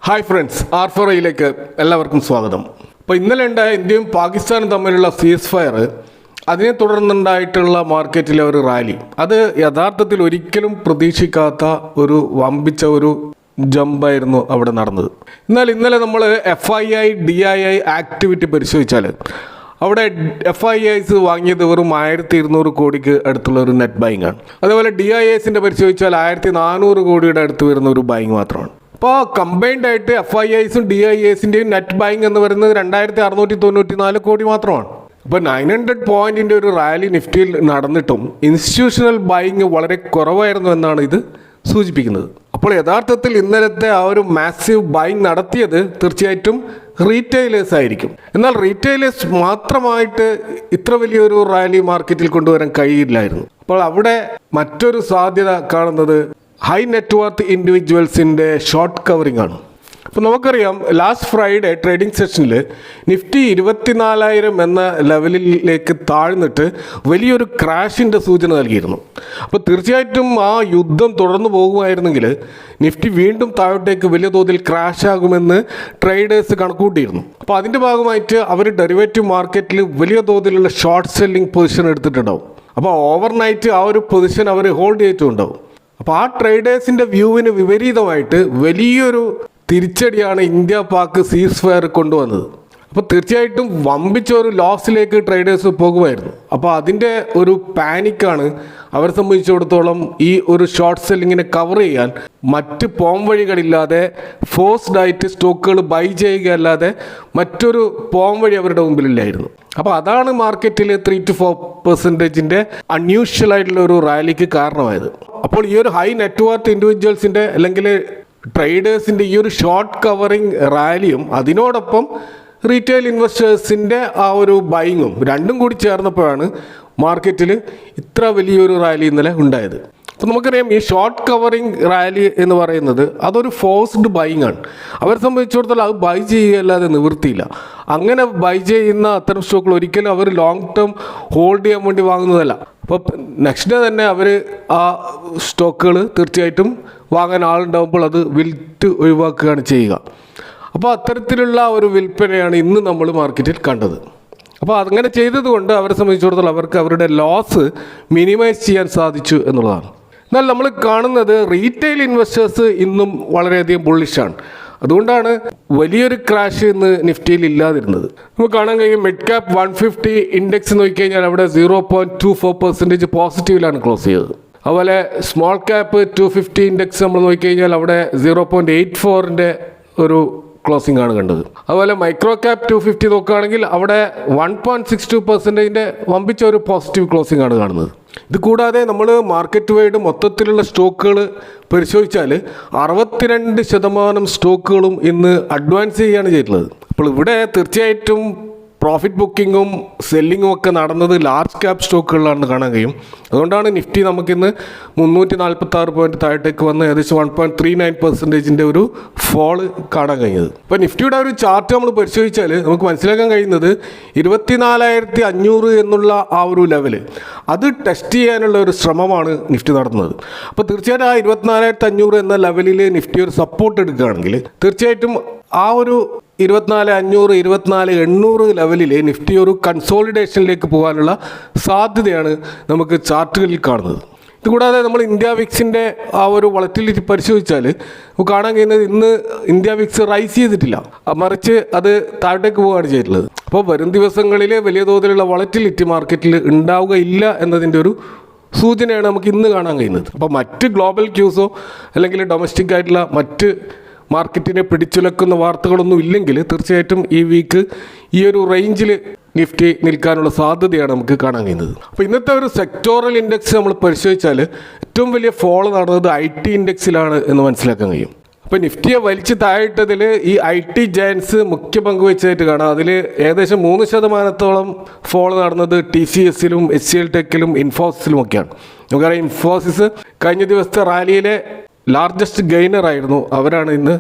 Hi friends, R4യിലേക്ക് എല്ലാവർക്കും സ്വാഗതം. അപ്പോൾ ഇന്നലെ ഉണ്ടായ ഇന്ത്യയും പാകിസ്ഥാനും തമ്മിലുള്ള സീസ് ഫയർ, അതിനെ തുടർന്നുണ്ടായിട്ടുള്ള മാർക്കറ്റിലെ ഒരു റാലി, അത് യഥാർത്ഥത്തിൽ ഒരിക്കലും പ്രതീക്ഷിക്കാത്ത ഒരു വമ്പിച്ച ഒരു ജമ്പായിരുന്നു അവിടെ നടന്നത്. എന്നാൽ ഇന്നലെ നമ്മൾ FII DII ആക്ടിവിറ്റി പരിശോധിച്ചാൽ അവിടെ FIIs വാങ്ങിയത് വെറും 1200 കോടിക്ക് അടുത്തുള്ള ഒരു നെറ്റ് ബൈങ് ആണ്. അതേപോലെ DIIസിൻ്റെ പരിശോധിച്ചാൽ 1400 കോടിയുടെ അടുത്ത് വരുന്ന ഒരു ബൈങ് മാത്രമാണ്. അപ്പോൾ കമ്പൈൻഡ് ആയിട്ട് FIIസും DIIസിൻ്റെയും നെറ്റ് ബൈങ് എന്ന് പറയുന്നത് 2694 കോടി മാത്രമാണ്. അപ്പോൾ 900 പോയിന്റിൻ്റെ ഒരു റാലി നിഫ്റ്റിയിൽ നടന്നിട്ടും ഇൻസ്റ്റിറ്റ്യൂഷണൽ ബൈങ് വളരെ കുറവായിരുന്നു എന്നാണ് ഇത് സൂചിപ്പിക്കുന്നത്. അപ്പോൾ യഥാർത്ഥത്തിൽ ഇന്നലത്തെ ആ ഒരു മാസീവ് ബൈങ് നടത്തിയത് തീർച്ചയായിട്ടും റീറ്റെയിലേഴ്സ് ആയിരിക്കും. എന്നാൽ റീറ്റെയിലേഴ്സ് മാത്രമായിട്ട് ഇത്ര വലിയൊരു റാലി മാർക്കറ്റിൽ കൊണ്ടുവരാൻ കഴിയില്ലായിരുന്നു. അപ്പോൾ അവിടെ മറ്റൊരു സാധ്യത കാണുന്നത് ഹൈ നെറ്റ്വർത്ത് ഇൻഡിവിജ്വൽസിൻ്റെ ഷോർട്ട് കവറിംഗ് ആണ്. അപ്പോൾ നമുക്കറിയാം, ലാസ്റ്റ് ഫ്രൈഡേ ട്രേഡിംഗ് സെഷനിൽ നിഫ്റ്റി 24,000 എന്ന ലെവലിലേക്ക് താഴ്ന്നിട്ട് വലിയൊരു ക്രാഷിൻ്റെ സൂചന നൽകിയിരുന്നു. അപ്പോൾ തീർച്ചയായിട്ടും ആ യുദ്ധം തുടർന്നു പോകുമായിരുന്നെങ്കിൽ നിഫ്റ്റി വീണ്ടും താഴോട്ടേക്ക് വലിയ തോതിൽ ക്രാഷ് ആകുമെന്ന് ട്രേഡേഴ്സ് കണക്കൂട്ടിയിരുന്നു. അപ്പോൾ അതിൻ്റെ ഭാഗമായിട്ട് അവർ ഡെറിവേറ്റീവ് മാർക്കറ്റിൽ വലിയ തോതിലുള്ള ഷോർട്ട് സെല്ലിംഗ് പൊസിഷൻ എടുത്തിട്ടുണ്ടാവും. അപ്പോൾ ഓവർനൈറ്റ് ആ ഒരു പൊസിഷൻ അവർ ഹോൾഡ് ചെയ്തിട്ടുണ്ടാവും. അപ്പോൾ ആ ട്രേഡേഴ്സിൻ്റെ വ്യൂവിന് വിപരീതമായിട്ട് വലിയൊരു തിരിച്ചടിയാണ് ഇന്ത്യ പാക് സീസ് ഫയർ കൊണ്ടുവന്നത്. അപ്പോൾ തീർച്ചയായിട്ടും വമ്പിച്ച ഒരു ലോസിലേക്ക് ട്രേഡേഴ്സ് പോകുമായിരുന്നു. അപ്പോൾ അതിൻ്റെ ഒരു പാനിക്കാണ് അവരെ സംബന്ധിച്ചിടത്തോളം ഈ ഒരു ഷോർട്ട് സെല്ലിങ്ങിനെ കവർ ചെയ്യാൻ മറ്റ് പോം വഴികളില്ലാതെ ഫോഴ്സ്ഡ് ആയിട്ട് സ്റ്റോക്കുകൾ ബൈ ചെയ്യുകയല്ലാതെ മറ്റൊരു പോം വഴി അവരുടെ മുമ്പിലില്ലായിരുന്നു. അപ്പോൾ അതാണ് മാർക്കറ്റിൽ 3 to 4% അൺയൂഷ്വൽ ആയിട്ടുള്ള ഒരു റാലിക്ക് കാരണമായത്. അപ്പോൾ ഈ ഒരു ഹൈ നെറ്റ്വർത്ത് ഇൻഡിവിജ്വൽസിൻ്റെ അല്ലെങ്കിൽ ട്രേഡേഴ്സിൻ്റെ ഈ ഒരു ഷോർട്ട് കവറിങ് റാലിയും അതിനോടൊപ്പം റീറ്റെയിൽ ഇൻവെസ്റ്റേഴ്സിൻ്റെ ആ ഒരു ബൈങ്ങും രണ്ടും കൂടി ചേർന്നപ്പോഴാണ് മാർക്കറ്റിൽ ഇത്ര വലിയൊരു റാലി ഇന്നലെ ഉണ്ടായത്. അപ്പോൾ നമുക്കറിയാം, ഈ ഷോർട്ട് കവറിങ് റാലി എന്ന് പറയുന്നത് അതൊരു ഫോഴ്സ്ഡ് ബൈങ് ആണ്. അവരെ സംബന്ധിച്ചിടത്തോളം അത് ബൈ ചെയ്യുകയല്ലാതെ നിവൃത്തിയില്ല. അങ്ങനെ ബൈ ചെയ്യുന്ന അത്തരം സ്റ്റോക്കുകൾ ഒരിക്കലും അവർ ലോങ് ടേം ഹോൾഡ് ചെയ്യാൻ വേണ്ടി വാങ്ങുന്നതല്ല. അപ്പോൾ നെക്സ്റ്റ് ഡേ തന്നെ അവർ ആ സ്റ്റോക്കുകൾ തീർച്ചയായിട്ടും വാങ്ങാൻ ആളുണ്ടാകുമ്പോൾ അത് വിൽറ്റ് ഒഴിവാക്കുകയാണ് ചെയ്യുക. അപ്പോൾ അത്തരത്തിലുള്ള ഒരു വിൽപ്പനയാണ് ഇന്ന് നമ്മൾ മാർക്കറ്റിൽ കണ്ടത്. അപ്പോൾ അങ്ങനെ ചെയ്തതുകൊണ്ട് അവരെ സംബന്ധിച്ചിടത്തോളം അവർക്ക് അവരുടെ ലോസ് മിനിമൈസ് ചെയ്യാൻ സാധിച്ചു എന്നുള്ളതാണ്. എന്നാൽ നമ്മൾ കാണുന്നത് റീറ്റെയിൽ ഇൻവെസ്റ്റേഴ്സ് ഇന്നും വളരെയധികം ബുള്ളിഷാണ്. അതുകൊണ്ടാണ് വലിയൊരു ക്രാഷ് ഇന്ന് നിഫ്റ്റിയിൽ ഇല്ലാതിരുന്നത്. നമുക്ക് കാണാൻ കഴിയും, മിഡ് ക്യാപ് 150 ഇൻഡെക്സ് നോക്കിക്കഴിഞ്ഞാൽ അവിടെ 0.24% പോസിറ്റീവിലാണ് ക്ലോസ് ചെയ്തത്. അതുപോലെ സ്മോൾ ക്യാപ്പ് 250 ഇൻഡെക്സ് നമ്മൾ നോക്കിക്കഴിഞ്ഞാൽ അവിടെ 0.84 ഒരു ക്ലോസിംഗ് ആണ് കണ്ടത്. അതുപോലെ മൈക്രോ ക്യാപ് 250 നോക്കുകയാണെങ്കിൽ അവിടെ 1.62% വമ്പിച്ച ഒരു പോസിറ്റീവ് ക്ലോസിംഗ് ആണ് കാണുന്നത്. ഇത് കൂടാതെ നമ്മൾ മാർക്കറ്റ് വൈഡ് മൊത്തത്തിലുള്ള സ്റ്റോക്കുകൾ പരിശോധിച്ചാൽ 62% സ്റ്റോക്കുകളും ഇന്ന് അഡ്വാൻസ് ചെയ്യുകയാണ് ചെയ്തിട്ടുള്ളത്. അപ്പോൾ ഇവിടെ തീർച്ചയായിട്ടും പ്രോഫിറ്റ് ബുക്കിങ്ങും സെല്ലിങ്ങും ഒക്കെ നടന്നത് ലാർജ് ക്യാപ് സ്റ്റോക്കുകളിലാണെന്ന് കാണാൻ കഴിയും. അതുകൊണ്ടാണ് നിഫ്റ്റി നമുക്കിന്ന് 346 പോയിന്റ് താഴത്തേക്ക് വന്ന് ഏകദേശം 1.39% ഒരു ഫോള് കാണാൻ കഴിഞ്ഞത്. ഇപ്പോൾ നിഫ്റ്റിയുടെ ഒരു ചാർട്ട് നമ്മൾ പരിശോധിച്ചാൽ നമുക്ക് മനസ്സിലാക്കാൻ കഴിയുന്നത് 24,500 എന്നുള്ള ആ ഒരു ലെവല് അത് ടെസ്റ്റ് ചെയ്യാനുള്ള ഒരു ശ്രമമാണ് നിഫ്റ്റി നടത്തുന്നത്. അപ്പോൾ തീർച്ചയായിട്ടും ആ 24,500 എന്ന ലെവലിൽ നിഫ്റ്റി ഒരു സപ്പോർട്ട് എടുക്കുകയാണെങ്കിൽ തീർച്ചയായിട്ടും ആ ഒരു 24,500 24,800 ലെവലിൽ നിഫ്റ്റി ഒരു കൺസോളിഡേഷനിലേക്ക് പോകാനുള്ള സാധ്യതയാണ് നമുക്ക് ചാർട്ടുകളിൽ കാണുന്നത്. ഇതുകൂടാതെ നമ്മൾ ഇന്ത്യ വിക്സിൻ്റെ ആ ഒരു വളറ്റിലിറ്റി പരിശോധിച്ചാൽ നമുക്ക് കാണാൻ കഴിയുന്നത് ഇന്ന് ഇന്ത്യ വിക്സ് റൈസ് ചെയ്തിട്ടില്ല, മറിച്ച് അത് താഴേക്ക് പോവുകയാണ് ചെയ്തിട്ടുള്ളത്. അപ്പോൾ വരും ദിവസങ്ങളിൽ വലിയ തോതിലുള്ള വളറ്റിലിറ്റി മാർക്കറ്റിൽ ഉണ്ടാവുകയില്ല എന്നതിൻ്റെ ഒരു സൂചനയാണ് നമുക്ക് ഇന്ന് കാണാൻ കഴിയുന്നത്. അപ്പോൾ മറ്റ് ഗ്ലോബൽ ക്യൂസോ അല്ലെങ്കിൽ ഡൊമസ്റ്റിക് ആയിട്ടുള്ള മറ്റ് മാർക്കറ്റിനെ പിടിച്ചുലക്കുന്ന വാർത്തകളൊന്നും ഇല്ലെങ്കിൽ തീർച്ചയായിട്ടും ഈ വീക്ക് ഈ ഒരു റേഞ്ചിൽ നിഫ്റ്റി നിൽക്കാനുള്ള സാധ്യതയാണ് നമുക്ക് കാണാൻ കഴിയുന്നത്. അപ്പോൾ ഇന്നത്തെ ഒരു സെക്ടോറൽ ഇൻഡെക്സ് നമ്മൾ പരിശോധിച്ചാൽ ഏറ്റവും വലിയ ഫോള് നടന്നത് IT ഇൻഡെക്സിലാണ് എന്ന് മനസ്സിലാക്കാൻ കഴിയും. അപ്പോൾ നിഫ്റ്റിയെ വലിച്ച് താഴിട്ടതിൽ ഈ IT ജയൻസ് മുഖ്യ പങ്ക് വെച്ചായിട്ട് കാണാം. അതിൽ ഏകദേശം 3% ഫോള് നടന്നത് TCSലും HCL ടെക്കിലും ഇൻഫോസിസിലും ഒക്കെയാണ്. നമുക്കറിയാം, ഇൻഫോസിസ് കഴിഞ്ഞ ദിവസത്തെ റാലിയിലെ ലാർജസ്റ്റ് ഗെയിനർ ആയിരുന്നു. അവരാണ് ഇന്ന്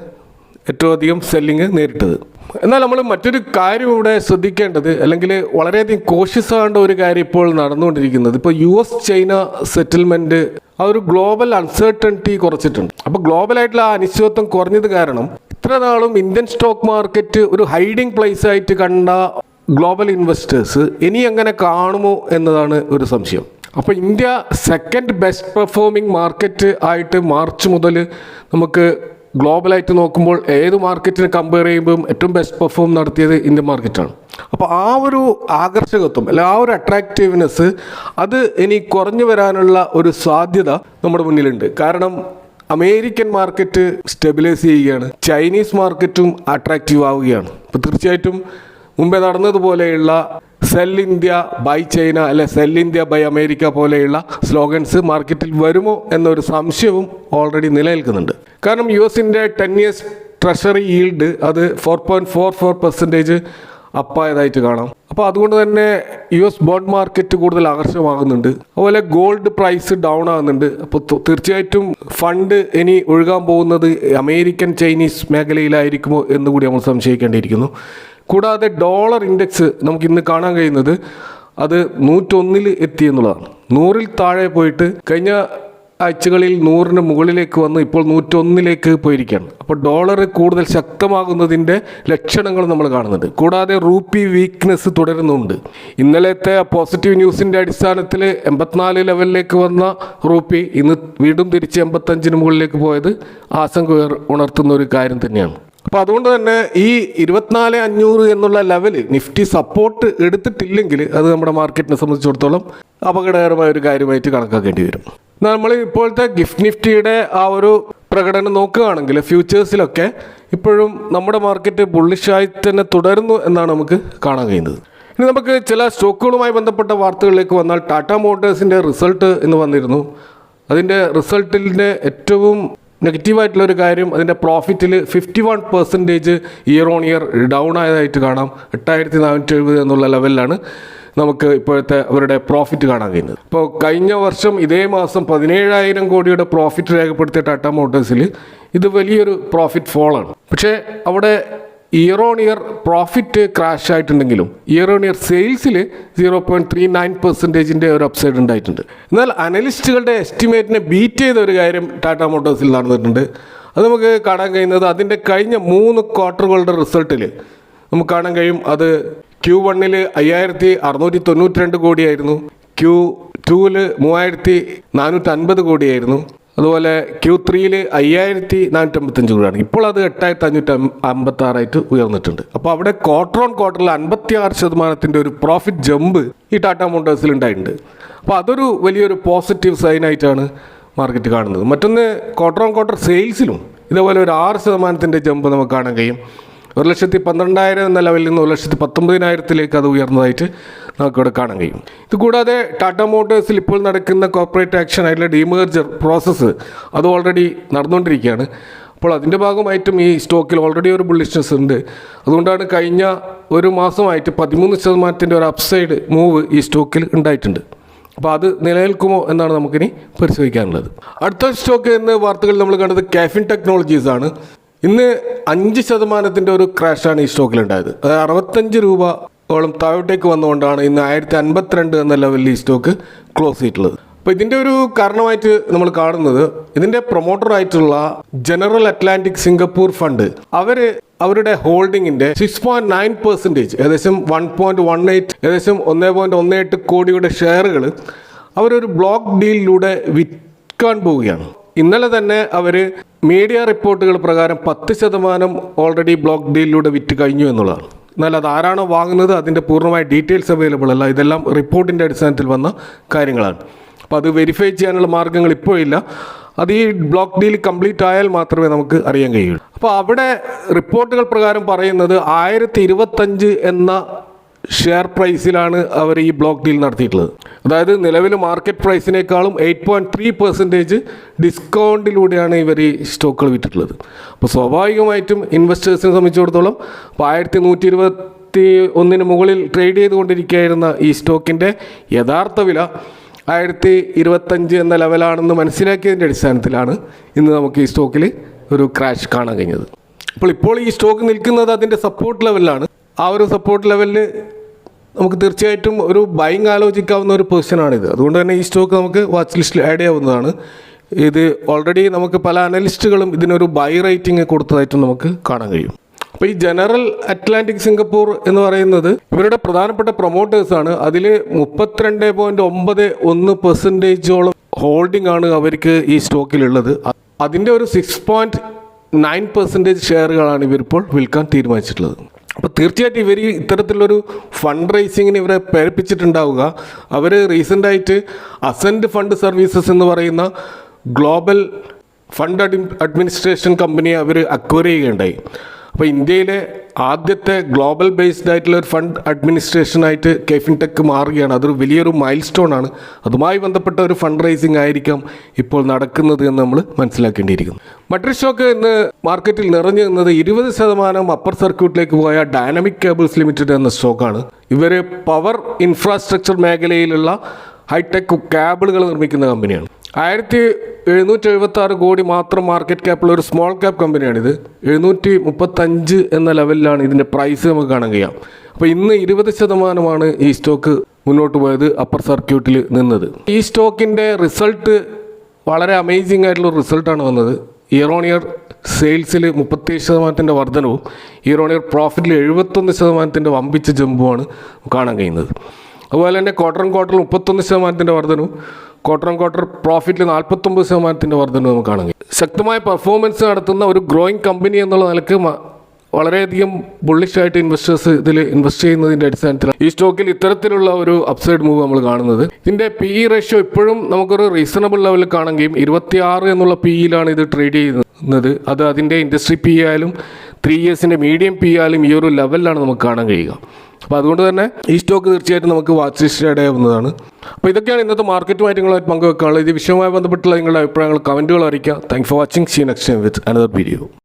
ഏറ്റവും അധികം സെല്ലിങ് നേരിട്ടത്. എന്നാൽ നമ്മൾ മറ്റൊരു കാര്യം ഇവിടെ ശ്രദ്ധിക്കേണ്ടത്, അല്ലെങ്കിൽ വളരെയധികം കോഷ്യസ് ആകേണ്ട ഒരു കാര്യം ഇപ്പോൾ നടന്നുകൊണ്ടിരിക്കുന്നത്, ഇപ്പോൾ US ചൈന സെറ്റിൽമെൻറ്റ് ആ ഒരു ഗ്ലോബൽ അൺസർട്ടനിറ്റി കുറച്ചിട്ടുണ്ട്. അപ്പോൾ ഗ്ലോബലായിട്ടുള്ള ആ അനിശ്ചിതത്വം കുറഞ്ഞത് കാരണം ഇത്ര നാളും ഇന്ത്യൻ സ്റ്റോക്ക് മാർക്കറ്റ് ഒരു ഹൈഡിങ് പ്ലേസ് ആയിട്ട് കണ്ട ഗ്ലോബൽ ഇൻവെസ്റ്റേഴ്സ് ഇനി എങ്ങനെ കാണുമോ എന്നതാണ് ഒരു സംശയം. അപ്പോൾ India second best performing market ആയിട്ട് മാർച്ച് മുതൽ നമുക്ക് ഗ്ലോബലായിട്ട് നോക്കുമ്പോൾ ഏത് മാർക്കറ്റിനെ കമ്പയർ ചെയ്യുമ്പോഴും ഏറ്റവും ബെസ്റ്റ് പെർഫോം നടത്തിയത് ഇന്ത്യൻ മാർക്കറ്റാണ്. അപ്പോൾ ആ ഒരു ആകർഷകത്വം അല്ല ആ ഒരു അട്രാക്റ്റീവ്നെസ് അത് ഇനി കുറഞ്ഞു വരാനുള്ള ഒരു സാധ്യത നമ്മുടെ മുന്നിലുണ്ട്. കാരണം അമേരിക്കൻ മാർക്കറ്റ് സ്റ്റെബിലൈസ് ചെയ്യുകയാണ്, ചൈനീസ് മാർക്കറ്റും അട്രാക്റ്റീവ് ആവുകയാണ്. അപ്പോൾ തീർച്ചയായിട്ടും മുമ്പേ നടന്നതുപോലെയുള്ള സെൽ ഇന്ത്യ ബൈ ചൈന അല്ലെ സെൽ ഇന്ത്യ ബൈ അമേരിക്ക പോലെയുള്ള സ്ലോഗൻസ് മാർക്കറ്റിൽ വരുമോ എന്നൊരു സംശയവും ഓൾറെഡി നിലനിൽക്കുന്നുണ്ട്. കാരണം US-ൻ്റെ 10 years ട്രഷറി ഈൽഡ് അത് 4.44% അപ്പായതായിട്ട് കാണാം. അപ്പോൾ അതുകൊണ്ട് തന്നെ US ബോണ്ട് മാർക്കറ്റ് കൂടുതൽ ആകർഷകമാകുന്നുണ്ട്. അതുപോലെ ഗോൾഡ് പ്രൈസ് ഡൗൺ ആകുന്നുണ്ട്. അപ്പോൾ തീർച്ചയായിട്ടും ഫണ്ട് ഇനി ഒഴുകാൻ പോകുന്നത് അമേരിക്കൻ ചൈനീസ് മേഖലയിലായിരിക്കുമോ എന്നുകൂടി നമ്മൾ സംശയിക്കേണ്ടിയിരിക്കുന്നു. കൂടാതെ ഡോളർ ഇൻഡെക്സ് നമുക്ക് ഇന്ന് കാണാൻ കഴിയുന്നത് അത് 101 എത്തി എന്നുള്ളതാണ്. 100 താഴെ പോയിട്ട് കഴിഞ്ഞ ആഴ്ചകളിൽ 100 മുകളിലേക്ക് വന്ന് ഇപ്പോൾ 101 പോയിരിക്കുകയാണ്. അപ്പോൾ ഡോളർ കൂടുതൽ ശക്തമാകുന്നതിൻ്റെ ലക്ഷണങ്ങൾ നമ്മൾ കാണുന്നുണ്ട്. കൂടാതെ റൂപ്പി വീക്ക്നെസ് തുടരുന്നുണ്ട്. ഇന്നലത്തെ പോസിറ്റീവ് ന്യൂസിൻ്റെ അടിസ്ഥാനത്തിൽ 84 ലെവലിലേക്ക് വന്ന റൂപ്പി ഇന്ന് വീണ്ടും തിരിച്ച് 85 മുകളിലേക്ക് പോയത് ആശങ്ക ഉണർത്തുന്ന ഒരു കാര്യം തന്നെയാണ്. അപ്പോൾ അതുകൊണ്ട് തന്നെ ഈ 24,500 എന്നുള്ള ലെവല് നിഫ്റ്റി സപ്പോർട്ട് എടുത്തിട്ടില്ലെങ്കിൽ അത് നമ്മുടെ മാർക്കറ്റിനെ സംബന്ധിച്ചിടത്തോളം അപകടകരമായ ഒരു കാര്യമായിട്ട് കണക്കാക്കേണ്ടി വരും. നമ്മൾ ഇപ്പോഴത്തെ ഗിഫ്റ്റ് നിഫ്റ്റിയുടെ ആ ഒരു പ്രകടനം നോക്കുകയാണെങ്കിൽ ഫ്യൂച്ചേഴ്സിലൊക്കെ ഇപ്പോഴും നമ്മുടെ മാർക്കറ്റ് ബുള്ളിഷായി തന്നെ തുടരുന്നു എന്നാണ് നമുക്ക് കാണാൻ കഴിയുന്നത്. ഇനി നമുക്ക് ചില സ്റ്റോക്കുകളുമായി ബന്ധപ്പെട്ട വാർത്തകളിലേക്ക് വന്നാൽ ടാറ്റ മോട്ടോഴ്സിൻ്റെ റിസൾട്ട് എന്ന് വന്നിരുന്നു. അതിൻ്റെ റിസൾട്ടിൻ്റെ ഏറ്റവും നെഗറ്റീവായിട്ടുള്ളൊരു കാര്യം അതിൻ്റെ പ്രോഫിറ്റിൽ 51% ഇയർ ഓൺ ഇയർ ഡൗൺ ആയതായിട്ട് കാണാം. 8,470 എന്നുള്ള ലെവലിലാണ് നമുക്ക് ഇപ്പോഴത്തെ അവരുടെ പ്രോഫിറ്റ് കാണാൻ കഴിയുന്നത്. ഇപ്പോൾ കഴിഞ്ഞ വർഷം ഇതേ മാസം 17,000 കോടിയുടെ പ്രോഫിറ്റ് രേഖപ്പെടുത്തിയ ടാറ്റ മോട്ടോഴ്സിൽ ഇത് വലിയൊരു പ്രോഫിറ്റ് ഫോളാണ്. പക്ഷേ അവിടെ year on year profit crash ആയിട്ടുണ്ടെങ്കിലും ഇയർ ഓൺ ഇയർ സെയിൽസിൽ 0.39% ഒരു അപ്സൈഡ് ഉണ്ടായിട്ടുണ്ട്. എന്നാൽ അനലിസ്റ്റുകളുടെ എസ്റ്റിമേറ്റിനെ ബീറ്റ് ചെയ്ത ഒരു കാര്യം ടാറ്റ മോട്ടോഴ്സിൽ നടന്നിട്ടുണ്ട്. അത് നമുക്ക് കാണാൻ കഴിയുന്നത് അതിൻ്റെ കഴിഞ്ഞ 3 ക്വാർട്ടറുകളുടെ റിസൾട്ടിൽ നമുക്ക് കാണാൻ കഴിയും. അത് Q1 5,692 കോടിയായിരുന്നു, Q2 3,450 കോടിയായിരുന്നു, അതുപോലെ Q3 5,455 കോടിയാണ്. ഇപ്പോൾ അത് 8,556 ഉയർന്നിട്ടുണ്ട്. അപ്പോൾ അവിടെ ക്വാർട്ടർ ഓൺ ക്വാർട്ടറിൽ 56% ഒരു പ്രോഫിറ്റ് ജമ്പ് ഈ ടാറ്റ മോട്ടോഴ്സിൽ ഉണ്ടായിട്ടുണ്ട്. അപ്പോൾ അതൊരു വലിയൊരു പോസിറ്റീവ് സൈനായിട്ടാണ് മാർക്കറ്റ് കാണുന്നത്. മറ്റൊന്ന് ക്വാർട്ടർ ഓൺ ക്വാർട്ടർ സെയിൽസിലും ഇതേപോലെ ഒരു 6% ജമ്പ് നമുക്ക് കാണാൻ കഴിയും. 1,12,000 എന്ന ലെവലിൽ നിന്ന് 1,19,000 അത് ഉയർന്നതായിട്ട് നമുക്കിവിടെ കാണാൻ കഴിയും. ഇതുകൂടാതെ ടാറ്റ മോട്ടോഴ്സിൽ ഇപ്പോൾ നടക്കുന്ന കോർപ്പറേറ്റ് ആക്ഷൻ ആയിട്ടുള്ള ഡീമേർജർ പ്രോസസ്സ് അത് ഓൾറെഡി നടന്നുകൊണ്ടിരിക്കുകയാണ്. അപ്പോൾ അതിൻ്റെ ഭാഗമായിട്ടും ഈ സ്റ്റോക്കിൽ ഓൾറെഡി ഒരു ബുള്ളിഷ്നെസ് ഉണ്ട്. അതുകൊണ്ടാണ് കഴിഞ്ഞ ഒരു മാസമായിട്ട് 13% ഒരു അപ്സൈഡ് മൂവ് ഈ സ്റ്റോക്കിൽ ഉണ്ടായിട്ടുണ്ട്. അപ്പോൾ അത് നിലനിൽക്കുമോ എന്നാണ് നമുക്കിനി പരിശോധിക്കാനുള്ളത്. അടുത്ത സ്റ്റോക്ക് എന്ന വാർത്തകൾ നമ്മൾ കണ്ടത് കാഫിൻ ടെക്നോളജീസ് ആണ്. ഇന്ന് 5% ഒരു ക്രാഷാണ് ഈ സ്റ്റോക്കിലുണ്ടായത്. അത് 65 രൂപയോളം താഴോട്ടേക്ക് വന്നുകൊണ്ടാണ് ഇന്ന് 1,052 എന്ന ലെവലിൽ ഈ സ്റ്റോക്ക് ക്ലോസ് ചെയ്തിട്ടുള്ളത്. അപ്പോൾ ഇതിൻ്റെ ഒരു കാരണമായിട്ട് നമ്മൾ കാണുന്നത് ഇതിൻ്റെ പ്രൊമോട്ടറായിട്ടുള്ള ജനറൽ അറ്റ്ലാന്റിക് സിംഗപ്പൂർ ഫണ്ട് അവരുടെ ഹോൾഡിങ്ങിൻ്റെ 6.9% ഏകദേശം 1.18 ഏകദേശം 1.18 കോടിയുടെ ഷെയറുകൾ അവരൊരു ബ്ലോക്ക് ഡീലിലൂടെ വിൽക്കാൻ പോവുകയാണ്. ഇന്നലെ തന്നെ അവർ മീഡിയ റിപ്പോർട്ടുകൾ പ്രകാരം 10% ഓൾറെഡി ബ്ലോക്ക് ഡീലിലൂടെ വിറ്റ് കഴിഞ്ഞു എന്നുള്ളതാണ്. എന്നാൽ അത് ആരാണോ വാങ്ങുന്നത് അതിൻ്റെ പൂർണ്ണമായ ഡീറ്റെയിൽസ് അവൈലബിൾ അല്ല. ഇതെല്ലാം റിപ്പോർട്ടിൻ്റെ അടിസ്ഥാനത്തിൽ വന്ന കാര്യങ്ങളാണ്. അപ്പോൾ അത് വെരിഫൈ ചെയ്യാനുള്ള മാർഗ്ഗങ്ങൾ ഇപ്പോഴില്ല. അത് ഈ ബ്ലോക്ക് ഡീൽ കംപ്ലീറ്റ് ആയാൽ മാത്രമേ നമുക്ക് അറിയാൻ കഴിയുള്ളൂ. അപ്പോൾ അവിടെ റിപ്പോർട്ടുകൾ പ്രകാരം പറയുന്നത് 1,025 എന്ന ഷെയർ പ്രൈസിലാണ് അവർ ഈ ബ്ലോക്ക് ഡീൽ നടത്തിയിട്ടുള്ളത്. അതായത് നിലവിൽ മാർക്കറ്റ് പ്രൈസിനേക്കാളും 8.3% ഡിസ്കൗണ്ടിലൂടെയാണ് ഇവർ ഈ സ്റ്റോക്കുകൾ വിറ്റിട്ടുള്ളത്. അപ്പോൾ സ്വാഭാവികമായിട്ടും ഇൻവെസ്റ്റേഴ്സിനെ സംബന്ധിച്ചിടത്തോളം 1,121 മുകളിൽ ട്രേഡ് ചെയ്തുകൊണ്ടിരിക്കുകയായിരുന്ന ഈ സ്റ്റോക്കിൻ്റെ യഥാർത്ഥ വില 1,025 എന്ന ലെവലാണെന്ന് മനസ്സിലാക്കിയതിൻ്റെ അടിസ്ഥാനത്തിലാണ് ഇന്ന് നമുക്ക് ഈ സ്റ്റോക്കിൽ ഒരു ക്രാഷ് കാണാൻ കഴിഞ്ഞത്. ഇപ്പോൾ ഈ സ്റ്റോക്ക് നിൽക്കുന്നത് അതിൻ്റെ സപ്പോർട്ട് ലെവലിലാണ്. ആ ഒരു സപ്പോർട്ട് ലെവലിൽ നമുക്ക് തീർച്ചയായിട്ടും ഒരു ബൈങ് ആലോചിക്കാവുന്ന ഒരു പൊസിഷനാണിത്. അതുകൊണ്ട് തന്നെ ഈ സ്റ്റോക്ക് നമുക്ക് വാച്ച് ലിസ്റ്റിൽ ആഡ് ചെയ്യാവുന്നതാണ്. ഇത് ഓൾറെഡി നമുക്ക് പല അനലിസ്റ്റുകളും ഇതിനൊരു ബൈ റേറ്റിംഗ് കൊടുത്തതായിട്ടും നമുക്ക് കാണാൻ കഴിയും. അപ്പോൾ ഈ ജനറൽ അറ്റ്ലാന്റിക് സിംഗപ്പൂർ എന്ന് പറയുന്നത് ഇവരുടെ പ്രധാനപ്പെട്ട പ്രൊമോട്ടേഴ്സാണ്. അതിൽ 32.91% ഹോൾഡിംഗ് ആണ് അവർക്ക് ഈ സ്റ്റോക്കിലുള്ളത്. അതിൻ്റെ ഒരു 6.9% ഷെയറുകളാണ് ഇവരിപ്പോൾ വിൽക്കാൻ തീരുമാനിച്ചിട്ടുള്ളത്. അപ്പോൾ തീർച്ചയായിട്ടും ഇവർ ഇത്തരത്തിലുള്ളൊരു ഫണ്ട് റൈസിങ്ങിന് ഇവരെ പ്രേരിപ്പിച്ചിട്ടുണ്ടാവുക. അവർ റീസെൻ്റായിട്ട് അസെൻറ്റ് ഫണ്ട് സർവീസസ് എന്ന് പറയുന്ന ഗ്ലോബൽ ഫണ്ട് അഡ്മിനിസ്ട്രേഷൻ കമ്പനിയെ അവർ അക്വയർ ചെയ്യുകയുണ്ടായി. അപ്പോൾ ഇന്ത്യയിലെ ആദ്യത്തെ ഗ്ലോബൽ ബേസ്ഡ് ആയിട്ടുള്ള ഒരു ഫണ്ട് അഡ്മിനിസ്ട്രേഷനായിട്ട് കെഫിൻടെക് മാറുകയാണ്. അതൊരു വലിയൊരു മൈൽ സ്റ്റോൺ ആണ്. അതുമായി ബന്ധപ്പെട്ട ഒരു ഫണ്ട് റൈസിംഗ് ആയിരിക്കാം ഇപ്പോൾ നടക്കുന്നത് എന്ന് നമ്മൾ മനസ്സിലാക്കേണ്ടിയിരിക്കുന്നു. മറ്റൊരു സ്റ്റോക്ക് ഇന്ന് മാർക്കറ്റിൽ നിറഞ്ഞു നിന്നത് 20% അപ്പർ സർക്യൂട്ടിലേക്ക് പോയ ഡൈനാമിക് കേബിൾസ് ലിമിറ്റഡ് എന്ന സ്റ്റോക്കാണ്. ഇവർ പവർ ഇൻഫ്രാസ്ട്രക്ചർ മേഖലയിലുള്ള ഹൈടെക് കേബിളുകൾ നിർമ്മിക്കുന്ന കമ്പനിയാണ്. 1776 കോടി മാത്രം മാർക്കറ്റ് ക്യാപ്പുള്ള ഒരു സ്മോൾ ക്യാപ്പ് കമ്പനിയാണിത്. 735 എന്ന ലെവലിലാണ് ഇതിൻ്റെ പ്രൈസ് നമുക്ക് കാണാൻ കഴിയാം. അപ്പോൾ ഇന്ന് 20% ഈ സ്റ്റോക്ക് മുന്നോട്ട് പോയത് അപ്പർ സർക്യൂട്ടിൽ നിന്നത്. ഈ സ്റ്റോക്കിൻ്റെ റിസൾട്ട് വളരെ അമേസിംഗ് ആയിട്ടുള്ള റിസൾട്ടാണ് വന്നത്. ഇയർ ഓൺ ഇയർ സെയിൽസിൽ 37% വർധനവും ഇയർ ഓൺ ഇയർ പ്രോഫിറ്റിൽ 71% വമ്പിച്ച ജമ്പുമാണ് കാണാൻ കഴിയുന്നത്. അതുപോലെ തന്നെ ക്വാർട്ടർ ഓൺ ക്വാർട്ടറിൽ 31% വർധനവും ക്വാർട്ടർ ഓൺ ക്വാർട്ടർ പ്രോഫിറ്റിൽ 49% വർധനവും നമുക്ക് കാണാൻ കഴിയും. ശക്തമായ പെർഫോമൻസ് നടത്തുന്ന ഒരു ഗ്രോയിങ് കമ്പനി എന്നുള്ള നിലക്ക് വളരെയധികം ബുള്ളിഷായിട്ട് ഇൻവെസ്റ്റേഴ്സ് ഇതിൽ ഇൻവെസ്റ്റ് ചെയ്യുന്നതിൻ്റെ അടിസ്ഥാനത്തിൽ ഈ സ്റ്റോക്കിൽ ഇത്തരത്തിലുള്ള ഒരു അപ്സൈഡ് മൂവ് നമ്മൾ കാണുന്നത്. ഇതിൻ്റെ PE റേഷ്യോ ഇപ്പോഴും നമുക്കൊരു റീസണബിൾ ലെവലിൽ കാണാൻ കഴിയും. 26 എന്നുള്ള PEയിലാണ് ഇത് ട്രേഡ് ചെയ്യുന്നത്. അത് അതിൻ്റെ ഇൻഡസ്ട്രി PE ആയാലും 3 ഇയേഴ്സിൻ്റെ മീഡിയം PE ആയാലും ഈ ഒരു ലെവലിലാണ് നമുക്ക് കാണാൻ കഴിയുക. അപ്പോൾ അതുകൊണ്ട് തന്നെ ഈ സ്റ്റോക്ക് തീർച്ചയായിട്ടും നമുക്ക് വാച്ച് ലിസ്റ്റിൽ ആഡ് ചെയ്യാവുന്നതാണ്. അപ്പോൾ ഇതൊക്കെയാണ് ഇന്നത്തെ മാർക്കറ്റുമായിട്ട് നിങ്ങളുമായിട്ട് പങ്കുവെക്കാനുള്ളത്. ഇത് വിഷയവുമായി ബന്ധപ്പെട്ടുള്ള നിങ്ങളുടെ അഭിപ്രായങ്ങൾ കമൻറ്റുകൾ അറിയിക്കുക. Thanks for watching. See next time with another video.